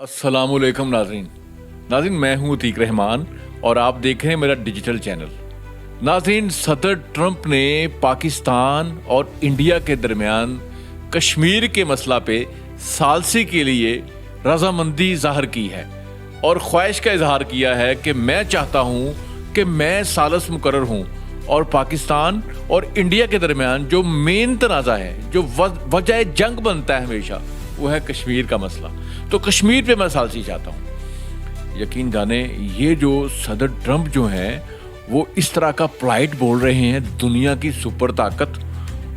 अस्सलामुअलैकुम नाज़रीन। मैं हूं अतीक रहमान और आप देख रहे हैं मेरा डिजिटल चैनल। नाज़रीन, सदर ट्रंप ने पाकिस्तान और इंडिया के दरमियान कश्मीर के मसला पे सालसी के लिए रजामंदी ज़ाहिर की है और ख्वाहिश का इजहार किया है कि मैं चाहता हूं कि मैं सालस मुकर्रर हूं और पाकिस्तान और इंडिया के दरमियान जो मेन तनाज़ा है, जो वजह जंग बनता है हमेशा, वो है कश्मीर का मसला। तो कश्मीर पे मैं सालसी चाहता हूँ। यकीन जाने ये जो सदर ट्रंप जो हैं वो इस तरह का प्लाइट बोल रहे हैं, दुनिया की सुपर ताकत।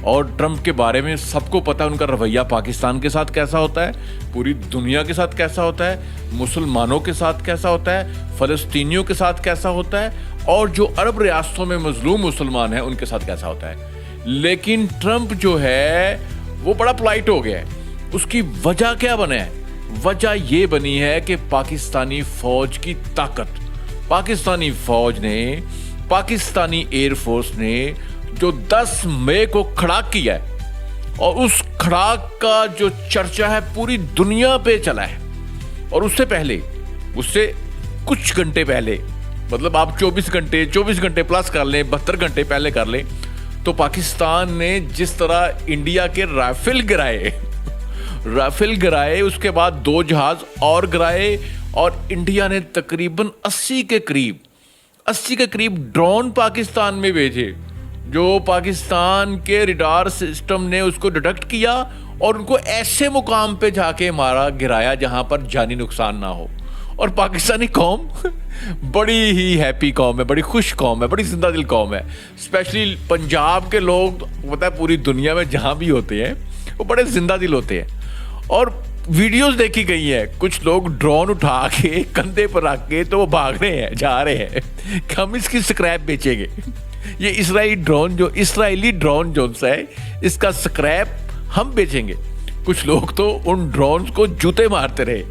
और ट्रंप के बारे में सबको पता है उनका रवैया पाकिस्तान के साथ कैसा होता है, पूरी दुनिया के साथ कैसा होता है, मुसलमानों के साथ कैसा होता है, फ़लस्तीनियों के साथ कैसा होता है और जो अरब रियासतों में मजलूम मुसलमान हैं उनके साथ कैसा होता है। लेकिन ट्रंप जो है वो बड़ा प्लाइट हो गया है। उसकी वजह क्या बना है? वजह ये बनी है कि पाकिस्तानी फौज की ताकत, पाकिस्तानी फौज ने, पाकिस्तानी एयरफोर्स ने जो 10 मई को खड़ाक किया है और उस खड़ाक का जो चर्चा है पूरी दुनिया पे चला है। और उससे पहले, उससे कुछ घंटे पहले, मतलब आप 24 घंटे प्लस कर लें, 72 घंटे पहले कर लें, तो पाकिस्तान ने जिस तरह इंडिया के राफेल गिराए, उसके बाद 2 जहाज और गिराए और इंडिया ने तकरीबन 80 के करीब ड्रोन पाकिस्तान में भेजे, जो पाकिस्तान के रडार सिस्टम ने उसको डिटेक्ट किया और उनको ऐसे मुकाम पे जाके मारा, गिराया जहां पर जानी नुकसान ना हो। और पाकिस्तानी कौम बड़ी ही हैप्पी कौम है, बड़ी खुश कौम है, बड़ी जिंदा दिल कौम है। स्पेशली पंजाब के लोग, पता है पूरी दुनिया में जहां भी होते हैं वो बड़े जिंदा दिल होते हैं। और वीडियोस देखी गई है, कुछ लोग ड्रोन उठा के कंधे पर रख के तो वो भाग रहे हैं, जा रहे हैं कि हम इसकी स्क्रैप बेचेंगे। ये इसराइली ड्रोन जो है, इसका स्क्रैप हम बेचेंगे। कुछ लोग तो उन ड्रोन को जूते मारते रहे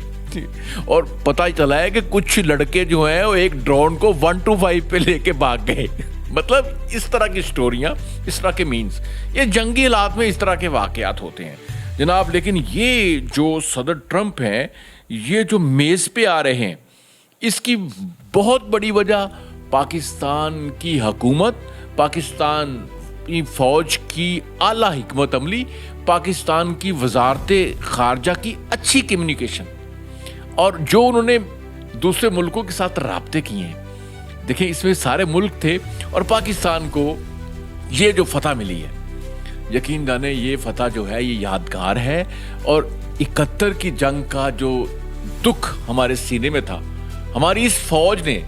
और पता चला है कि कुछ लड़के जो हैं वो एक ड्रोन को 125 पे लेके भाग गए। मतलब इस तरह की स्टोरियां, इस तरह के मीन्स, ये जंगी हालात में इस तरह के वाकयात होते हैं जनाब। लेकिन ये जो सदर ट्रंप हैं, ये जो मेज़ पे आ रहे हैं, इसकी बहुत बड़ी वजह पाकिस्तान की हुकूमत, पाकिस्तान की फ़ौज की आला हिकमत अमली, पाकिस्तान की वजारत खारजा की अच्छी कम्युनिकेशन और जो उन्होंने दूसरे मुल्कों के साथ राब्ते किए हैं। देखिए, इसमें सारे मुल्क थे और पाकिस्तान को ये जो फतह मिली है, यकीन जाने ये फतह जो है ये यादगार है। और 71 की जंग का जो दुख हमारे सीने में था, हमारी इस फौज ने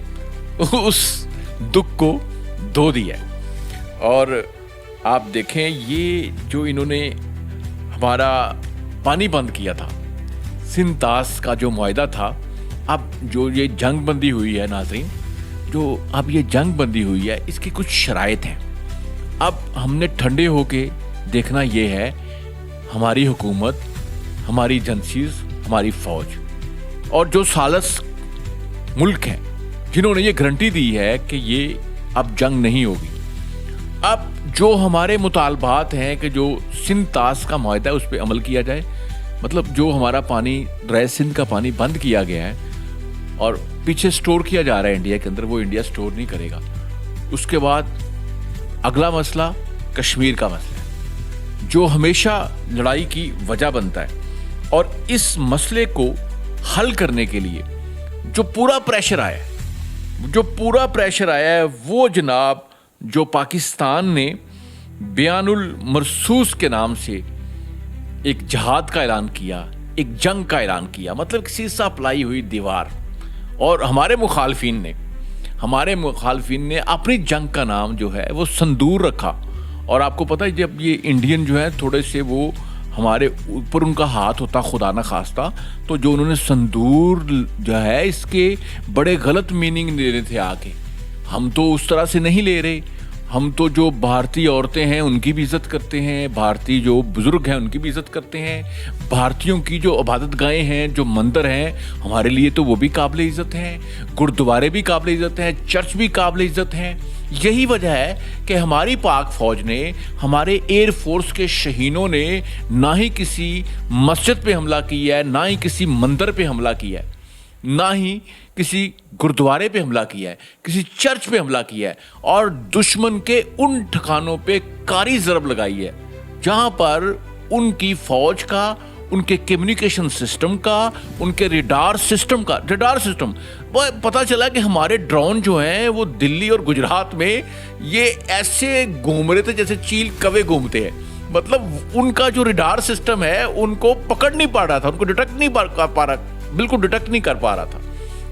उस दुख को धो दिया। और आप देखें, ये जो इन्होंने हमारा पानी बंद किया था, सिंतास का जो मुआहदा था, अब जो ये जंग बंदी हुई है नाज़रीन, जो अब ये जंग बंदी हुई है, इसकी कुछ शराइत हैं। अब हमने ठंडे होके देखना ये है, हमारी हुकूमत, हमारी एजेंसीज, हमारी फौज और जो सालस मुल्क हैं जिन्होंने ये गारंटी दी है कि ये अब जंग नहीं होगी। अब जो हमारे मुतालबात हैं कि जो सिंतास का मुआहदा है उस पर अमल किया जाए। मतलब जो हमारा पानी, दरिया सिंध का पानी बंद किया गया है और पीछे स्टोर किया जा रहा है इंडिया के अंदर, वो इंडिया स्टोर नहीं करेगा। उसके बाद अगला मसला कश्मीर का मसला है, जो हमेशा लड़ाई की वजह बनता है। और इस मसले को हल करने के लिए जो पूरा प्रेशर आया है वो जनाब, जो पाकिस्तान ने बयानुल मरसूस के नाम से एक जहाद का ऐलान किया, एक जंग का ऐलान किया, मतलब किसी से अप्लाई हुई दीवार। और हमारे मुखालफिन ने अपनी जंग का नाम जो है वो संदूर रखा। और आपको पता है, जब ये इंडियन जो है थोड़े से वो हमारे ऊपर उनका हाथ होता खुदा न खास्ता, तो जो उन्होंने संदूर जो है इसके बड़े गलत मीनिंग ले रहे थे आके। हम तो उस तरह से नहीं ले रहे, हम तो जो भारतीय औरतें हैं उनकी भी इज़्ज़त करते हैं, भारतीय जो बुज़ुर्ग हैं उनकी भी इज़्ज़त करते हैं, भारतीयों की जो इबादत गाहें हैं, जो मंदिर हैं, हमारे लिए तो वो भी काबिल इज़्ज़त हैं, गुरुद्वारे भी काबिल इज़्ज़त हैं, चर्च भी काबिल इज़्ज़त हैं। यही वजह है कि हमारी पाक फौज ने, हमारे एयर फोर्स के शहीनों ने ना ही किसी मस्जिद पे हमला किया है, ना ही किसी मंदिर पे हमला किया है, ना ही किसी गुरुद्वारे पे हमला किया है, किसी चर्च पे हमला किया है, और दुश्मन के उन ठिकानों पे कारी ज़रब लगाई है जहां पर उनकी फौज का, उनके कम्युनिकेशन सिस्टम का, उनके रडार सिस्टम वो पता चला कि हमारे ड्रोन जो हैं वो दिल्ली और गुजरात में ये ऐसे घूम रहे थे जैसे चील कौवे घूमते हैं। मतलब उनका जो रडार सिस्टम है उनको पकड़ नहीं पा रहा था, उनको डिटेक्ट नहीं पा रहा, बिल्कुल डिटेक्ट नहीं कर पा रहा था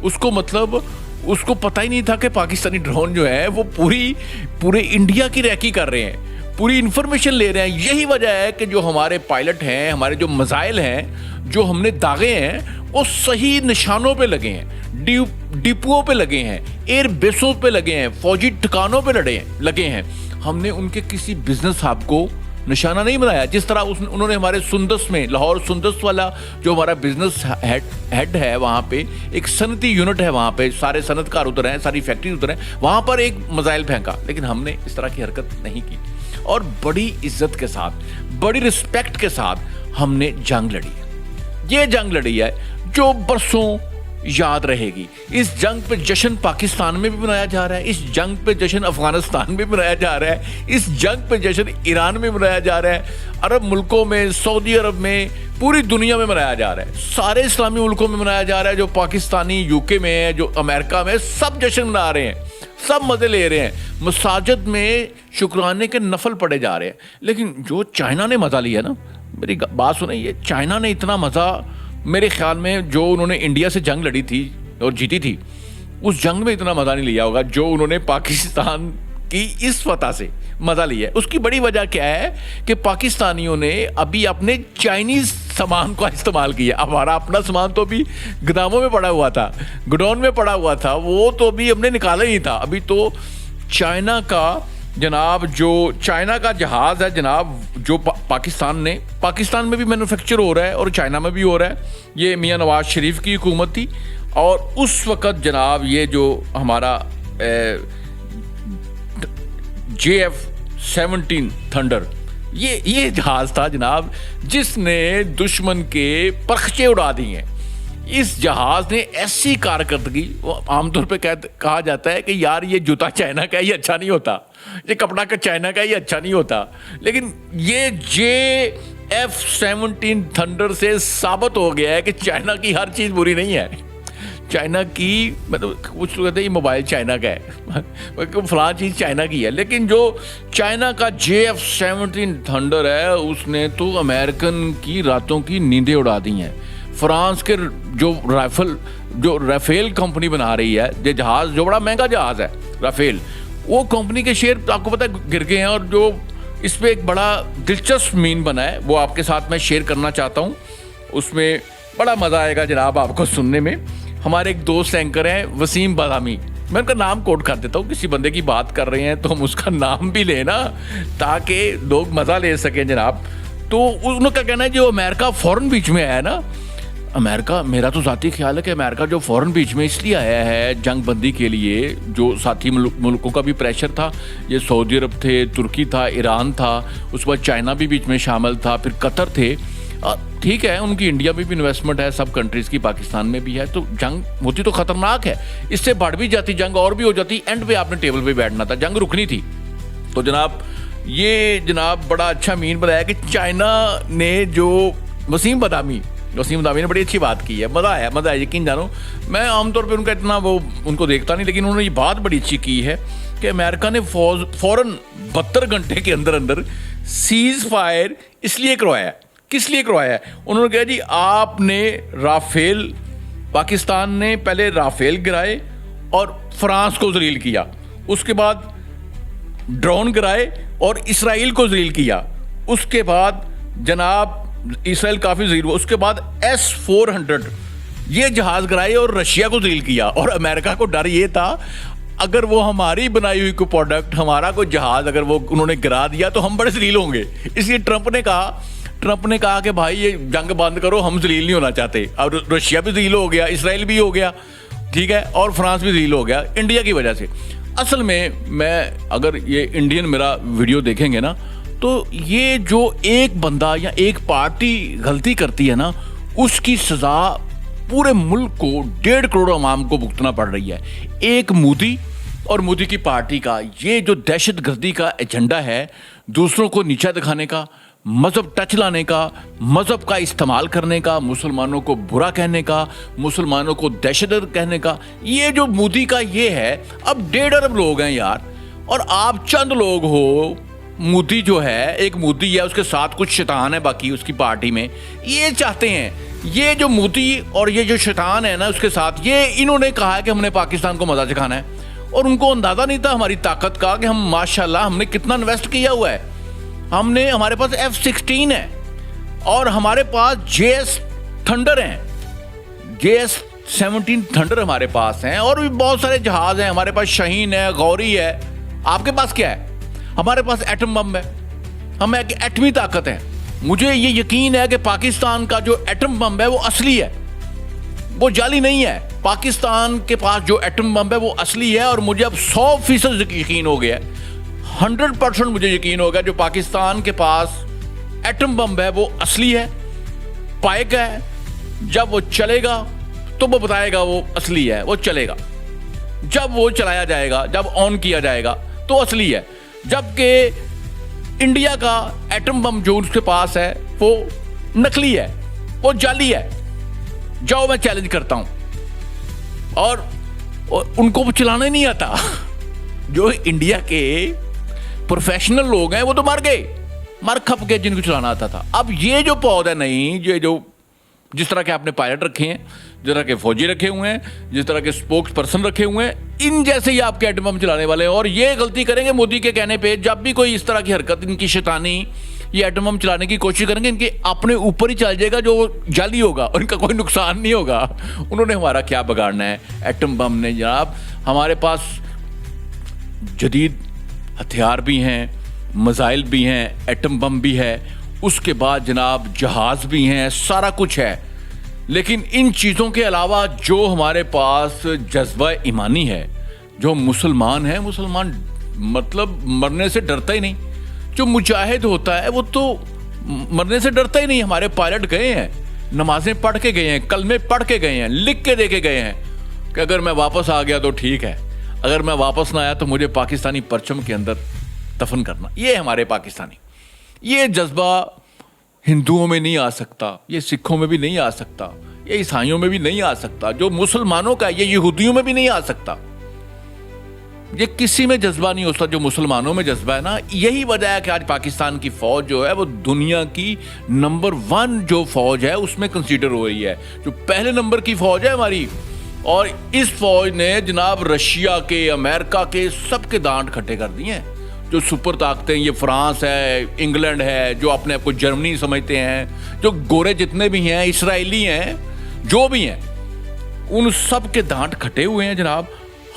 उसको। मतलब उसको पता ही नहीं था कि पाकिस्तानी ड्रोन जो है वो पूरे इंडिया की रैकी कर रहे हैं, पूरी इंफॉर्मेशन ले रहे हैं। यही वजह है कि जो हमारे पायलट हैं, हमारे जो मिसाइल हैं जो हमने दागे हैं वो सही निशानों पे लगे हैं, डिपुओं पे लगे हैं, एयर बेसों पे लगे हैं, फौजी ठिकानों पे लगे हैं। हमने उनके किसी बिजनेस हब को निशाना नहीं बनाया। जिस तरह उन्होंने हमारे सुंदस में, लाहौर सुंदस वाला जो हमारा बिजनेस हेड है, वहाँ पे एक सनती यूनिट है, वहाँ पे सारे सनतकार उधर हैं, सारी फैक्ट्री उधर हैं, वहाँ पर एक मिसाइल फेंका। लेकिन हमने इस तरह की हरकत नहीं की और बड़ी इज्जत के साथ, बड़ी रिस्पेक्ट के साथ हमने जंग लड़ी है। ये जंग लड़ी है जो बरसों याद रहेगी। इस जंग पे जश्न पाकिस्तान में भी मनाया जा रहा है, इस जंग पे जश्न अफगानिस्तान में मनाया जा रहा है, इस जंग पे जश्न ईरान में मनाया जा रहा है, अरब मुल्कों में, सऊदी अरब में, पूरी दुनिया में मनाया जा रहा है, सारे इस्लामी मुल्कों में मनाया जा रहा है। जो पाकिस्तानी यूके में है, जो अमेरिका में, सब जश्न मना रहे हैं, सब मजे ले रहे हैं, मसाजिद में शुक्राने के नफल पड़े जा रहे हैं। लेकिन जो चाइना ने मजा लिया ना, मेरी बात सुने, ये चाइना ने इतना मजा, मेरे ख्याल में जो उन्होंने इंडिया से जंग लड़ी थी और जीती थी, उस जंग में इतना मजा नहीं लिया होगा जो उन्होंने पाकिस्तान की इस फतह से मजा लिया है। उसकी बड़ी वजह क्या है कि पाकिस्तानियों ने अभी अपने चाइनीज सामान का इस्तेमाल किया। हमारा अपना सामान तो अभी गोदामों में पड़ा हुआ था, गोडाउन में पड़ा हुआ था, वो तो अभी हमने निकाला ही था। अभी तो चाइना का जनाब, जो चाइना का जहाज़ है जनाब, जो पाकिस्तान में भी मैन्युफैक्चर हो रहा है और चाइना में भी हो रहा है। ये मियां नवाज शरीफ की हुकूमत थी और उस वक़्त जनाब ये जो हमारा JF-17 थंडर, ये जहाज़ था जनाब जिसने दुश्मन के परखचे उड़ा दिए हैं। इस जहाज ने ऐसी कारकर्दगी, आमतौर पे कहा जाता है कि यार ये जूता चाइना का ही अच्छा नहीं होता, ये कपड़ा का चाइना का ही अच्छा नहीं होता, लेकिन ये JF-17 थंडर से साबित हो गया है कि चाइना की हर चीज़ बुरी नहीं है। चाइना की, मतलब कुछ लोग कहते हैं ये मोबाइल चाइना का है, फलां चीज़ चाइना की है, लेकिन जो चाइना का JF-17 थंडर है उसने तो अमेरिकन की रातों की नींदें उड़ा दी हैं। फ्रांस के जो राफेल कंपनी बना रही है, ये जहाज़ जो बड़ा महंगा जहाज़ है राफेल, वो कंपनी के शेयर आपको पता है गिर गए हैं। और जो इस पर एक बड़ा दिलचस्प मीम बना है वो आपके साथ मैं शेयर करना चाहता हूँ, उसमें बड़ा मज़ा आएगा जनाब आपको सुनने में। हमारे एक दोस्त एंकर हैं वसीम बादामी, मैं उनका नाम कोट कर देता हूँ, किसी बंदे की बात कर रहे हैं तो हम उसका नाम भी लेना ताकि लोग मज़ा ले सकें जनाब। तो उनका कहना है जो अमेरिका फ़ौरन बीच में आया ना, अमेरिका, मेरा तो ज़ाती ख्याल है कि अमेरिका जो फ़ौरन बीच में इसलिए आया है जंग बंदी के लिए, जो साथी मुल्कों का भी प्रेशर था, ये सऊदी अरब थे, तुर्की था, ईरान था, उसके बाद चाइना भी बीच में शामिल था, फिर कतर थे। ठीक है, उनकी इंडिया में भी इन्वेस्टमेंट है, सब कंट्रीज़ की, पाकिस्तान में भी है, तो जंग होती तो ख़तरनाक है, इससे बढ़ भी जाती जंग और भी हो जाती, एंड पे आपने टेबल पे बैठना था, जंग रुकनी थी। तो जनाब ये बड़ा अच्छा मीन बताया कि चाइना ने जो वसीम बदामी ने बड़ी अच्छी बात की है, मज़ा आया यकीन जानो। मैं आमतौर पे उनका इतना वो उनको देखता नहीं, लेकिन उन्होंने ये बात बड़ी अच्छी की है कि अमेरिका ने फ़ौरन 72 घंटे के अंदर सीज़ फायर इसलिए करवाया। किस लिए करवाया? उन्होंने कहा जी आपने राफेल, पाकिस्तान ने पहले राफेल गिराए और फ्रांस को जलील किया, उसके बाद ड्रोन गिराए और इसराइल को जलील किया, उसके बाद जनाब इसराइल काफ़ी जलील हुआ, उसके बाद S-400 ये जहाज़ गिराए और रशिया को जलील किया। और अमेरिका को डर ये था अगर वो हमारी बनाई हुई कोई प्रोडक्ट, हमारा कोई जहाज़ अगर वो उन्होंने गिरा दिया तो हम बड़े जलील होंगे। इसलिए ट्रंप ने कहा कि भाई ये जंग बंद करो, हम जलील नहीं होना चाहते। और रशिया भी जलील हो गया, इसराइल भी हो गया, ठीक है, और फ्रांस भी जलील हो गया इंडिया की वजह से। असल में मैं अगर ये इंडियन मेरा वीडियो देखेंगे ना, तो ये जो एक बंदा या एक पार्टी गलती करती है ना, उसकी सज़ा पूरे मुल्क को 1.5 करोड़ अवाम को भुगतना पड़ रही है। एक मोदी और मोदी की पार्टी का ये जो दहशतगर्दी का एजेंडा है, दूसरों को नीचा दिखाने का, मज़हब टच लाने का, मज़हब का इस्तेमाल करने का, मुसलमानों को बुरा कहने का, मुसलमानों को दहशतगर्द कहने का, ये जो मोदी का ये है। अब 1.5 अरब लोग हैं यार, और आप चंद लोग हो। मोदी जो है, एक मोदी है, उसके साथ कुछ शैतान है बाकी उसकी पार्टी में। ये चाहते हैं, ये जो मोदी और ये जो शैतान है ना उसके साथ, ये इन्होंने कहा है कि हमने पाकिस्तान को मज़ा सिखाना है, और उनको अंदाज़ा नहीं था हमारी ताकत का, कि हम माशाल्लाह हमने कितना इन्वेस्ट किया हुआ है। हमारे पास F-16 है, और हमारे पास JS थंडर हैं, JS-17 थंडर हमारे पास हैं, और भी बहुत सारे जहाज़ हैं। हमारे पास शाहीन है, गौरी है। आपके पास क्या है? हमारे पास एटम बम है, हम एक एटमी ताकत है। मुझे ये यकीन है कि पाकिस्तान का जो एटम बम है वो असली है, वो जाली नहीं है। पाकिस्तान के पास जो एटम बम है वो असली है, और मुझे अब 100% यकीन हो गया, 100% मुझे यकीन हो गया, जो पाकिस्तान के पास एटम बम है वो असली है, पाएगा है। जब वो चलेगा तो वो बताएगा वो असली है, वो चलेगा। जब वो चलाया जाएगा, जब ऑन किया जाएगा तो असली है। जबकि इंडिया का एटम बम जो उसके पास है वो नकली है, वो जाली है। जाओ, मैं चैलेंज करता हूं, और उनको वो चलाना नहीं आता। जो इंडिया के प्रोफेशनल लोग हैं वो तो मर गए, मर खप गए जिनको चलाना आता था। अब ये जो पौधा नहीं, ये जो जिस तरह के आपने पायलट रखे हैं, जिस तरह के फौजी रखे हुए हैं, जिस तरह के स्पोक्स पर्सन रखे हुए हैं, इन जैसे ही आपके एटम बम चलाने वाले हैं। और ये गलती करेंगे मोदी के कहने पे, जब भी कोई इस तरह की हरकत, इनकी शैतानी, ये एटम बम चलाने की कोशिश करेंगे, इनके अपने ऊपर ही चल जाएगा, जो जाली होगा, और इनका कोई नुकसान नहीं होगा। उन्होंने हमारा क्या बिगाड़ना है? एटम बम ने जनाब, हमारे पास जदीद हथियार भी हैं, मिसाइल भी हैं, एटम बम भी है, उसके बाद जनाब जहाज भी हैं, सारा कुछ है। लेकिन इन चीज़ों के अलावा जो हमारे पास जज्बा ईमानी है, जो मुसलमान है, मुसलमान मतलब मरने से डरता ही नहीं। जो मुजाहिद होता है वो तो मरने से डरता ही नहीं। हमारे पायलट गए हैं, नमाजें पढ़ के गए हैं, कलमे पढ़ के गए हैं, लिख के दे के गए हैं कि अगर मैं वापस आ गया तो ठीक है, अगर मैं वापस ना आया तो मुझे पाकिस्तानी परचम के अंदर दफन करना। ये हमारे पाकिस्तानी, ये जज्बा हिंदुओं में नहीं आ सकता, ये सिखों में भी नहीं आ सकता, ये ईसाइयों में भी नहीं आ सकता, जो मुसलमानों का, ये यहूदियों में भी नहीं आ सकता। ये किसी में जज्बा नहीं होता जो मुसलमानों में जज्बा है ना। यही वजह है कि आज पाकिस्तान की फौज जो है वो दुनिया की नंबर 1 जो फौज है उसमें कंसीडर हो रही है, जो पहले नंबर की फौज है हमारी। और इस फौज ने जनाब रशिया के, अमेरिका के, सबके दांत खट्टे कर दिए हैं। जो सुपर ताकतें, ये फ्रांस है, इंग्लैंड है, जो अपने आप को जर्मनी समझते हैं, जो गोरे जितने भी हैं, इसराइली हैं, जो भी हैं, उन सब के दांत खटे हुए हैं जनाब।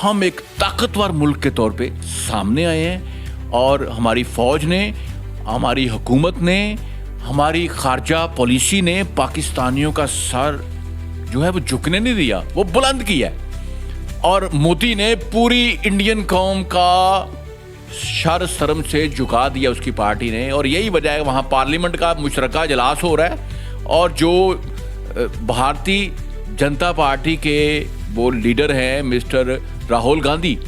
हम एक ताकतवर मुल्क के तौर पे सामने आए हैं, और हमारी फौज ने, हमारी हुकूमत ने, हमारी खारजा पॉलिसी ने पाकिस्तानियों का सर जो है वो झुकने नहीं दिया, वो बुलंद किया। और मोदी ने पूरी इंडियन कौम का शर शर्म से झुका दिया उसकी पार्टी ने। और यही वजह है वहाँ पार्लियामेंट का मुशतरका इजलास हो रहा है, और जो भारतीय जनता पार्टी के वो लीडर हैं मिस्टर राहुल गांधी,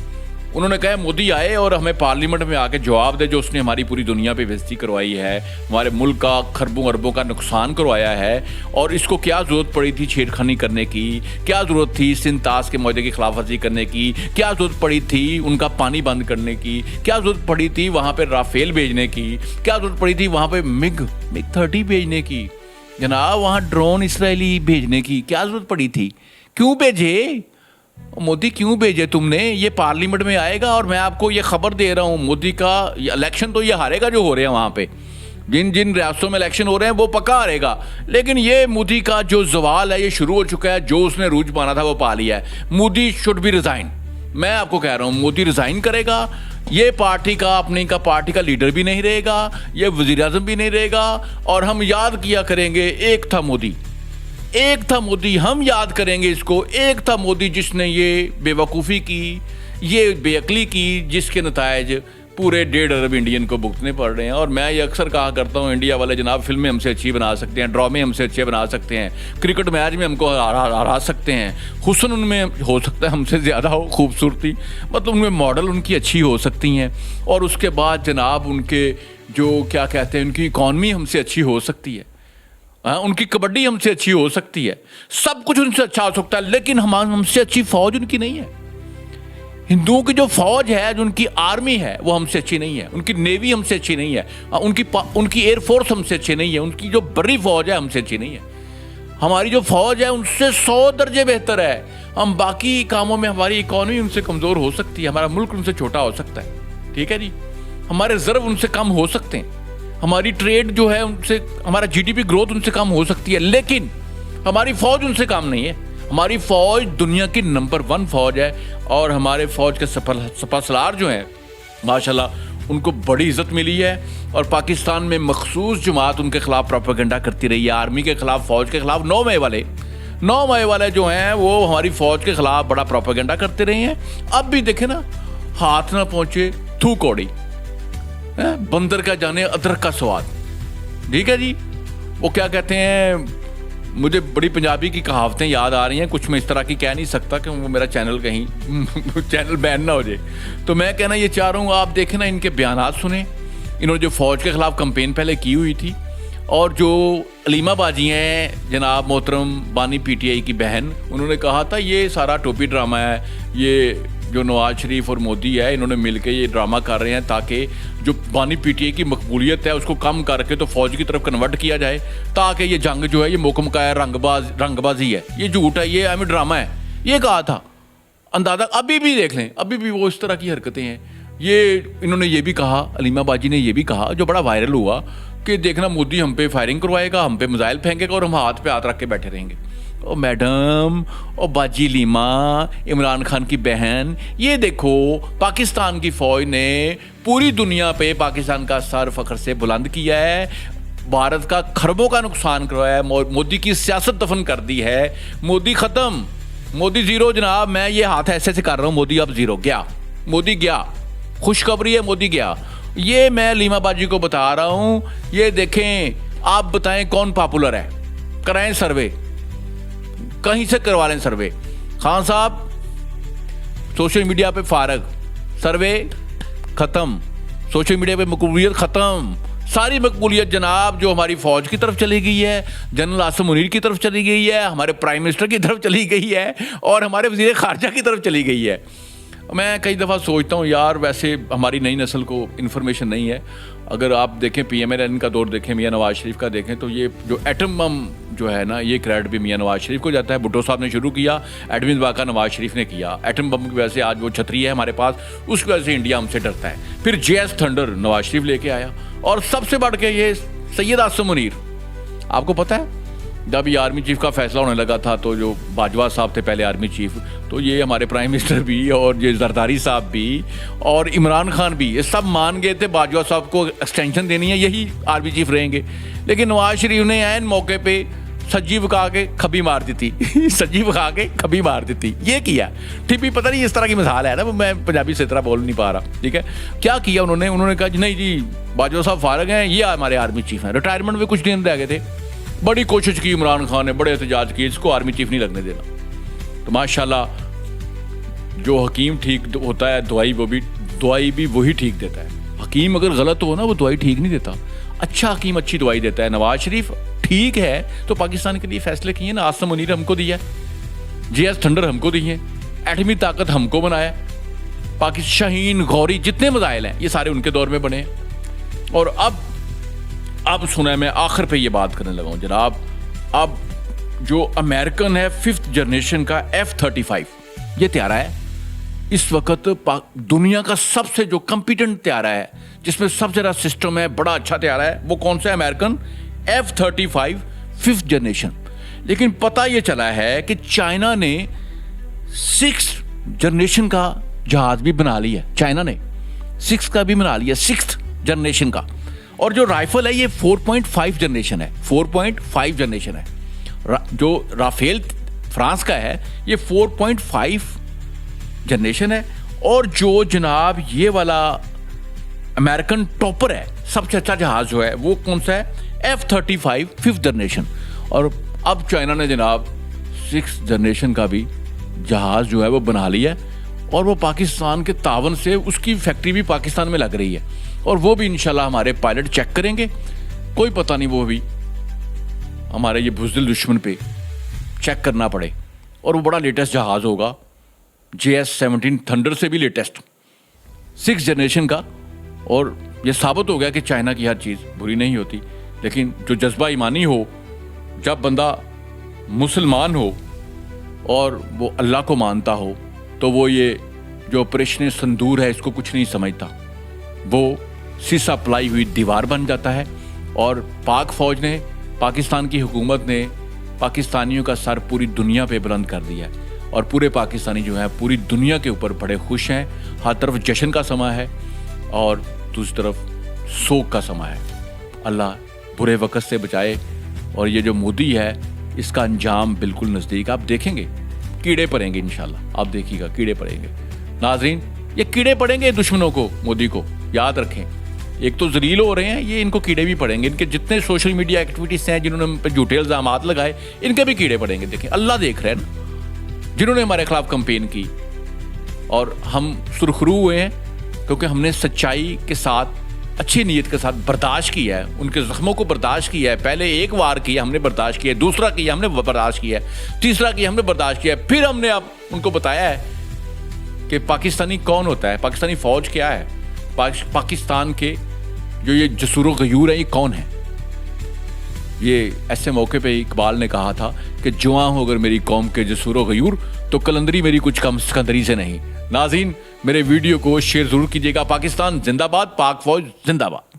उन्होंने कहा मोदी आए और हमें पार्लियामेंट में आके जवाब दे, जो उसने हमारी पूरी दुनिया पे बेइज्जती करवाई है, हमारे मुल्क का खरबों अरबों का नुकसान करवाया है, और इसको क्या ज़रूरत पड़ी थी छेड़खानी करने की, क्या ज़रूरत थी सिंतास के मुआहदे की खिलाफ वर्जी करने की, क्या ज़रूरत पड़ी थी उनका पानी बंद करने की, क्या ज़रूरत पड़ी थी वहाँ पर राफेल भेजने की, क्या ज़रूरत पड़ी थी वहाँ पर मिग 30 भेजने की, जनाब वहाँ ड्रोन इसराइली भेजने की क्या ज़रूरत पड़ी थी? क्यों भेजे मोदी, क्यों भेजे तुमने? ये पार्लियामेंट में आएगा, और मैं आपको ये खबर दे रहा हूँ, मोदी का इलेक्शन तो ये हारेगा जो हो रहे हैं वहाँ पे, जिन जिन रियासतों में इलेक्शन हो रहे हैं वो पक्का हारेगा। लेकिन ये मोदी का जो सवाल है ये शुरू हो चुका है, जो उसने रूज पाना था वो पा लिया है। Modi should be resign. मैं आपको कह रहा हूँ मोदी रिजाइन करेगा, ये पार्टी का, अपनी का पार्टी का लीडर भी नहीं रहेगा, ये वज़ीर आज़म भी नहीं रहेगा, और हम याद किया करेंगे एक था मोदी, एक था मोदी, हम याद करेंगे इसको। एक था मोदी जिसने ये बेवकूफ़ी की, ये बेअक्ली की जिसके नतायज पूरे 1.5 अरब इंडियन को भुगतने पड़ रहे हैं। और मैं ये अक्सर कहा करता हूँ, इंडिया वाले जनाब फिल्में हमसे अच्छी बना सकते हैं, ड्रामे हमसे अच्छे बना सकते हैं, क्रिकेट मैच में हमको हरा सकते हैं, हुस्न उनमें हो सकता है हमसे ज़्यादा हो, खूबसूरती मतलब उनमें मॉडल उनकी अच्छी हो सकती हैं, और उसके बाद जनाब उनके जो क्या कहते हैं उनकी इकॉनमी हमसे अच्छी हो सकती है, उनकी कबड्डी हमसे अच्छी हो सकती है, सब कुछ उनसे अच्छा हो सकता है, लेकिन हमसे अच्छी फौज उनकी नहीं है। हिंदुओं की जो फौज है, जो उनकी आर्मी है, वो हमसे अच्छी नहीं है, उनकी नेवी हमसे अच्छी नहीं है, उनकी एयरफोर्स हमसे अच्छी नहीं है, उनकी जो बड़ी फौज है हमसे अच्छी नहीं है। हमारी जो फौज है उनसे 100 दर्जे बेहतर है। हम बाकी कामों में हमारी इकॉनमी उनसे कमज़ोर हो सकती है, हमारा मुल्क उनसे छोटा हो सकता है, ठीक है जी, हमारे रिजर्व उनसे कम हो सकते हैं, हमारी ट्रेड जो है उनसे, हमारा GDP ग्रोथ उनसे कम हो सकती है, लेकिन हमारी फौज उनसे कम नहीं है। हमारी फौज दुनिया की नंबर 1 फौज है, और हमारे फौज के सपासलार जो हैं माशाल्लाह उनको बड़ी इज्जत मिली है। और पाकिस्तान में मखसूस जमात उनके खिलाफ प्रोपेगेंडा करती रही है, आर्मी के खिलाफ, फौज के खिलाफ। 9 मई वाले जो हैं वो हमारी फौज के खिलाफ बड़ा प्रोपेगेंडा करते रहे हैं। अब भी देखे ना, हाथ ना पहुंचे थू कौड़ी, बंदर का जाने अदरक का स्वाद, ठीक है जी। वो क्या कहते हैं, मुझे बड़ी पंजाबी की कहावतें याद आ रही हैं, कुछ मैं इस तरह की कह नहीं सकता कि वो मेरा चैनल कहीं चैनल बैन ना हो जाए, तो मैं कहना ये चाह रहा हूँ, आप देखें ना इनके बयानात सुने। इन्होंने जो फ़ौज के ख़िलाफ़ कंपेन पहले की हुई थी, और जो अलीमा बाजी हैं जनाब मोहतरम बानी PTI की बहन, उन्होंने कहा था ये सारा टोपी ड्रामा है, ये जो नवाज शरीफ और मोदी है इन्होंने मिलकर ये ड्रामा कर रहे हैं ताकि जो बानी PTI की मकबूलियत है उसको कम करके तो फौज की तरफ कन्वर्ट किया जाए, ताकि ये जंग जो है ये मोकम का है, रंगबाजी है, ये झूठ है, ये हमें ड्रामा है, ये कहा था। अंदाज़ा अभी भी देख लें, अभी भी वो इस तरह की हरकतें हैं। ये इन्होंने ये भी कहा, अलीमा बाजी ने ये भी कहा, जो बड़ा वायरल हुआ, कि देखना मोदी हम पे फायरिंग करवाएगा, हम पे मिसाइल फेंकेगा और हम हाथ पे हाथ रख के बैठे रहेंगे। ओ मैडम, ओ बाजी लीमा, इमरान खान की बहन, ये देखो पाकिस्तान की फ़ौज ने पूरी दुनिया पे पाकिस्तान का सर फ़ख्र से बुलंद किया है, भारत का खरबों का नुकसान करवाया है, मोदी की सियासत दफन कर दी है। मोदी ख़त्म, मोदी ज़ीरो जनाब। मैं ये हाथ ऐसे से कर रहा हूँ, मोदी अब ज़ीरो गया, मोदी गया, खुशखबरी है, मोदी गया। ये मैं लीमा बाजी को बता रहा हूँ। ये देखें, आप बताएं कौन पॉपुलर है, कराएं सर्वे, कहीं से करवा लें सर्वे। खान साहब सोशल मीडिया पे फारग, सर्वे खत्म, सोशल मीडिया पे मकबूलियत खत्म, सारी मकबूलियत जनाब जो हमारी फौज की तरफ चली गई है, जनरल आसिम मुनीर की तरफ चली गई है, हमारे प्राइम मिनिस्टर की तरफ चली गई है, और हमारे वज़ीर ख़ारजा की तरफ चली गई है। मैं कई दफ़ा सोचता हूँ यार, वैसे हमारी नई नस्ल को इन्फॉर्मेशन नहीं है। अगर आप देखें PMLN का दौर देखें, मियाँ नवाज शरीफ का देखें, तो ये जो एटम बम जो है ना, ये क्रेडिट भी मियाँ नवाज शरीफ को जाता है। भुट्टो साहब ने शुरू किया, एडमिन वाक़ा नवाज शरीफ ने किया। एटम बम की वजह से आज वो छतरी है हमारे पास, उसकी वजह से इंडिया हमसे डरता है। फिर JS थंडर नवाज शरीफ लेके आया, और सबसे बढ़ के ये सैयद आसिम मुनीर। आपको पता है जब ये आर्मी चीफ का फैसला होने लगा था, तो जो बाजवा साहब थे पहले आर्मी चीफ, तो ये हमारे प्राइम मिनिस्टर भी और ये जरदारी साहब भी और इमरान खान भी, ये सब मान गए थे बाजवा साहब को एक्सटेंशन देनी है, यही आर्मी चीफ रहेंगे। लेकिन नवाज शरीफ ने ऐन मौके पे सज्जी बका के खबी मार दी थी सज्जी बका के खबी मार दी थी, ये किया। ठीक भी पता नहीं इस तरह की मिसाल है ना, मैं पंजाबी से इतना बोल नहीं पा रहा, ठीक है। क्या किया उन्होंने कहा नहीं जी बाजवा साहब फारग हैं, ये हमारे आर्मी चीफ हैं, रिटायरमेंट में कुछ दिन रह गए थे। बड़ी कोशिश की इमरान खान ने, बड़े एहतजाज किए, इसको आर्मी चीफ नहीं लगने देना। तो माशाल्लाह जो हकीम ठीक होता है दवाई भी वही ठीक देता है। हकीम अगर गलत हो ना, वो दवाई ठीक नहीं देता। अच्छा हकीम अच्छी दवाई देता है। नवाज शरीफ ठीक है तो पाकिस्तान के लिए फैसले किए ना, आसिम मुनीर हमको दिया, JS थंडर हमको दिए, एटमी ताकत हमको बनाया, पाकिस्तान शाहीन गौरी जितने मिसाइल हैं ये सारे उनके दौर में बने। और अब सुना, मैं आखिर पे ये बात करने लगा हूँ जनाब। अब जो अमेरिकन है 5th जनरेशन का F-35 ये त्यारा है इस वक्त दुनिया का सबसे जो कॉम्पिटेंट त्यारा है, जिसमें सब ज़रा सिस्टम है, बड़ा अच्छा त्यारा है। वो कौन सा है? American F-35 5th generation. लेकिन पता ये चला है कि चाइना ने 6th जनरेशन का जहाज भी बना लिया। चाइना ने 6 का भी बना लिया, 6th जनरेशन का। और जो राइफल है ये 4.5 जनरेशन है, 4.5 जनरेशन है। जो राफेल फ्रांस का है ये 4.5 जनरेशन है। और जो जनाब ये वाला अमेरिकन टॉपर है, सबसे अच्छा जहाज जो है वो कौन सा है? F-35 5th generation. और अब चाइना ने जनाब 6th जनरेशन का भी जहाज जो है वो बना लिया है और वो पाकिस्तान के तावन से उसकी फैक्ट्री भी पाकिस्तान में लग रही है और वो भी इंशाल्लाह हमारे पायलट चेक करेंगे। कोई पता नहीं वो भी हमारे ये बुज़दिल दुश्मन पे चेक करना पड़े। और वो बड़ा लेटेस्ट जहाज़ होगा, JS-17 थंडर से भी लेटेस्ट 6th जनरेशन का। और ये साबित हो गया कि चाइना की हर चीज़ बुरी नहीं होती, लेकिन जो जज्बा ईमानी हो, जब बंदा मुसलमान हो और वो अल्लाह को मानता हो, तो वो ये जो ऑपरेशन संदूर है इसको कुछ नहीं समझता। वो शीशा पलाई हुई दीवार बन जाता है। और पाक फ़ौज ने, पाकिस्तान की हुकूमत ने पाकिस्तानियों का सर पूरी दुनिया पे बुलंद कर दिया है और पूरे पाकिस्तानी जो है पूरी दुनिया के ऊपर बड़े खुश हैं। हर तरफ जश्न का समय है और दूसरी तरफ शोक का समय है। अल्लाह बुरे वक्त से बचाए। और ये जो मोदी है इसका अंजाम बिल्कुल नज़दीक, आप देखेंगे कीड़े पड़ेंगे इंशाल्लाह, आप देखिएगा कीड़े पड़ेंगे। नाजरीन, ये कीड़े पड़ेंगे दुश्मनों को, मोदी को याद रखें। एक तो जलील हो रहे हैं ये, इनको कीड़े भी पड़ेंगे। इनके जितने सोशल मीडिया एक्टिविटीज़ हैं जिन्होंने उन पर झूठे इल्ज़ामात लगाए, इनके भी कीड़े पड़ेंगे। देखें, अल्लाह देख रहे हैं ना, जिन्होंने हमारे खिलाफ कंपेन की और हम सुरखरू हुए हैं क्योंकि हमने सच्चाई के साथ, अच्छी नीयत के साथ बर्दाश्त किया है, उनके ज़ख्मों को बर्दाश्त किया है। पहले एक वार किया हमने बर्दाश्त किया है, दूसरा किया हमने बर्दाश्त किया है, तीसरा किया हमने बर्दाश्त किया है, फिर हमने अब उनको बताया है कि पाकिस्तानी कौन होता है, पाकिस्तानी फ़ौज क्या है, पाकिस्तान के जो ये जसूर गयूर है ये कौन है। ये ऐसे मौके पे इकबाल ने कहा था कि जुआ हो अगर मेरी कौम के जसूर गयूर, तो कलंदरी मेरी कुछ कम सिकंदरी से नहीं। नाज़रीन, मेरे वीडियो को शेयर ज़रूर कीजिएगा। पाकिस्तान जिंदाबाद, पाक फ़ौज जिंदाबाद।